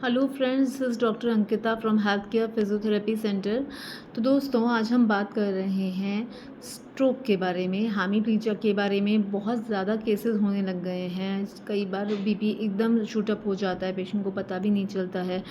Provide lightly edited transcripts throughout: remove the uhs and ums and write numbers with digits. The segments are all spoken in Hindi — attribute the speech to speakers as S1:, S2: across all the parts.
S1: Hello friends, this is doctor Ankita from health care physiotherapy centre. तो दोस्तों, आज हम बात कर रहे हैं स्ट्रोक के बारे में, हेमीप्लीजिया के बारे में। बहुत ज़्यादा केसेस होने लग गए हैं। कई बार बीपी एकदम शूट अप हो जाता है, पेशेंट को पता भी नहीं चलता है।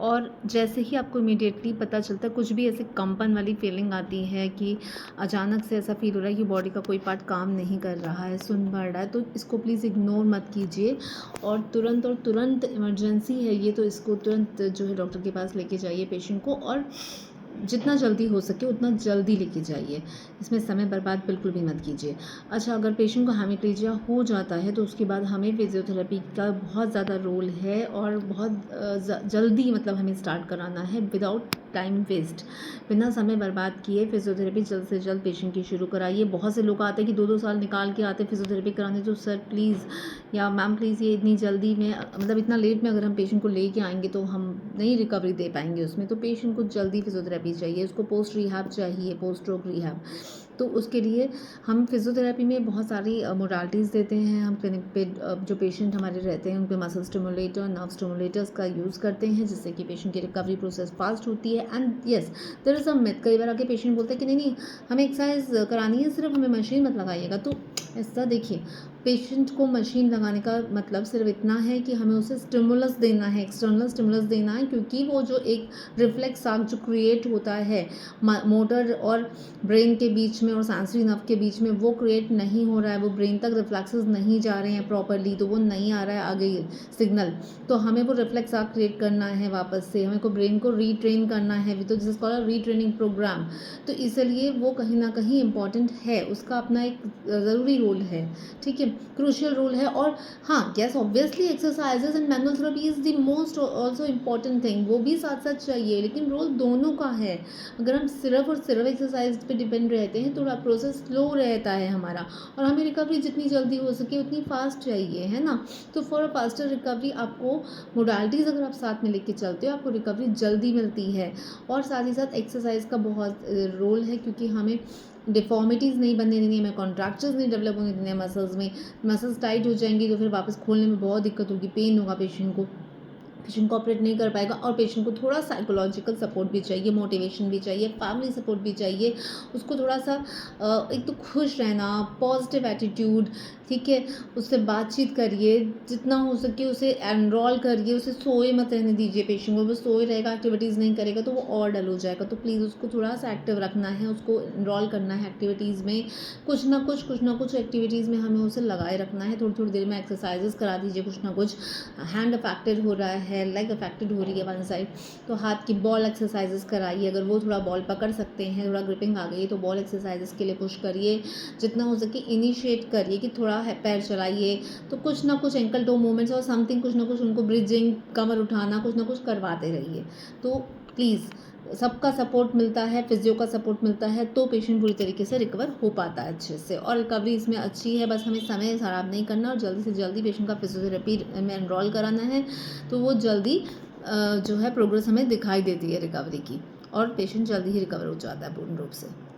S1: और जैसे ही आपको इमीडिएटली पता चलता है, कुछ भी ऐसे कंपन वाली फीलिंग आती है कि अचानक से ऐसा फील हो रहा है कि बॉडी का कोई पार्ट काम नहीं कर रहा है, सुन पड़ रहा है, तो इसको प्लीज़ इग्नोर मत कीजिए। और तुरंत इमरजेंसी है ये, तो इसको तुरंत जो है डॉक्टर के पास लेके जाइए पेशेंट को, और जितना जल्दी हो सके उतना जल्दी लेके जाइए। इसमें समय बर्बाद बिल्कुल भी मत कीजिए। अच्छा, अगर पेशेंट को हेमीप्लीजिया हो जाता है तो उसके बाद हमें फिजियोथेरेपी का बहुत ज़्यादा रोल है, और बहुत जल्दी मतलब हमें स्टार्ट कराना है विदाउट टाइम वेस्ट। बिना समय बर्बाद किए फिजियोथेरेपी जल्द से जल्द पेशेंट की शुरू कराइए। बहुत से लोग आते हैं कि 2-2 साल निकाल के आते हैं फिजियोथेरेपी कराने, तो सर प्लीज़ या मैम प्लीज़, ये इतनी जल्दी में मतलब इतना लेट में अगर हम पेशेंट को लेके आएंगे तो हम नहीं रिकवरी दे पाएंगे उसमें। तो पेशेंट को जल्दी फिजियोथेरेपी चाहिए, उसको पोस्ट रिहैब चाहिए, पोस्ट स्ट्रोक रिहैब। तो उसके लिए हम फिजियोथेरेपी में बहुत सारी मोडालिटीज़ देते हैं। हम क्लिनिक पे जो पेशेंट हमारे रहते हैं उन पे मसल स्टिमुलेटर, नर्व स्टिमुलेटर्स का यूज़ करते हैं, जिससे कि पेशेंट की रिकवरी प्रोसेस फास्ट होती है। And yes, there is a myth. कई बार आके पेशेंट बोलते हैं कि नहीं नहीं, हमें एक्सरसाइज करानी है, सिर्फ हमें मशीन मत लगाइएगा। तो ऐसा देखिए, पेशेंट को मशीन लगाने का मतलब सिर्फ इतना है कि हमें उसे स्टिमुलस देना है, एक्सटर्नल स्टिमुलस देना है, क्योंकि वो जो एक रिफ्लेक्स आर्क जो क्रिएट होता है मोटर और ब्रेन के बीच में और सेंसरी नर्व के बीच में, वो क्रिएट नहीं हो रहा है, वो ब्रेन तक रिफ्लेक्सेस नहीं जा रहे हैं प्रॉपरली, तो वो नहीं आ रहा है आगे सिग्नल। तो हमें वो रिफ्लेक्स आर्क क्रिएट करना है वापस से, हमें को ब्रेन को रीट्रेन करना है, तो दिस कॉल्ड रीट्रेनिंग प्रोग्राम। तो इसलिए वो कहीं ना कहीं इंपॉर्टेंट है, उसका अपना एक ज़रूरी रोल है, ठीक है, क्रूशियल रोल है। और हाँ, yes obviously exercises and manual therapy is the most also important thing, वो भी साथ साथ चाहिए, लेकिन रोल दोनों का है। अगर हम सिर्फ और सिर्फ एक्सरसाइज पे डिपेंड रहते हैं तो प्रोसेस स्लो रहता है हमारा, और हमें रिकवरी जितनी जल्दी हो सके उतनी फास्ट चाहिए, है ना। तो फॉर अ फास्टर रिकवरी आपको मोडालिटीज़ अगर आप साथ में लेके चलते हो, आपको रिकवरी जल्दी मिलती है। और साथ ही साथ एक्सरसाइज का बहुत रोल है, क्योंकि हमें डिफॉर्मिटीज़ नहीं बनने देनी है, हमें कॉन्ट्रैक्चर्स नहीं डेवलप होने देने हैं मसल्स में। मसल्स टाइट हो जाएंगी तो फिर वापस खोलने में बहुत दिक्कत होगी, पेन होगा पेशेंट को ऑपरेट नहीं कर पाएगा। और पेशेंट को थोड़ा साइकोलॉजिकल सपोर्ट भी चाहिए, मोटिवेशन भी चाहिए, फैमिली सपोर्ट भी चाहिए। उसको थोड़ा सा एक तो खुश रहना, पॉजिटिव एटीट्यूड, ठीक है, उससे बातचीत करिए, जितना हो सके उसे एनरोल करिए, उसे सोए मत रहने दीजिए पेशेंट को। वो सोए रहेगा, एक्टिविटीज़ नहीं करेगा तो वो और डल हो जाएगा। तो प्लीज़ उसको थोड़ा सा एक्टिव रखना है, उसको एनरोल करना है एक्टिविटीज़ में, कुछ ना कुछ एक्टिविटीज़ में हमें उसे लगाए रखना है। थोड़ी थोड़ी देर में एक्सरसाइजेस करा दीजिए, कुछ ना कुछ। हैंड अफेक्टेड हो रहा है, लेग अफेक्टेड हो रही है वन साइड, तो हाथ की बॉल एक्सरसाइजेस कराइए। अगर वो थोड़ा बॉल पकड़ सकते हैं, थोड़ा ग्रिपिंग आ गई है, तो बॉल एक्सरसाइजेस के लिए पुश करिए। जितना हो सके इनिशिएट करिए कि थोड़ा पैर चलाइए। तो कुछ ना कुछ एंकल टो मूवमेंट्स और समथिंग, कुछ ना कुछ उनको ब्रिजिंग, कमर उठाना, कुछ ना कुछ करवाते रहिए। तो प्लीज़, सबका सपोर्ट मिलता है, फिजियो का सपोर्ट मिलता है, तो पेशेंट पूरी तरीके से रिकवर हो पाता है अच्छे से, और रिकवरी इसमें अच्छी है। बस हमें समय खराब नहीं करना, और जल्दी से जल्दी पेशेंट का फिजियोथेरेपी में एनरोल कराना है, तो वो जल्दी जो है प्रोग्रेस हमें दिखाई देती है रिकवरी की, और पेशेंट जल्दी ही रिकवर हो जाता है पूर्ण रूप से।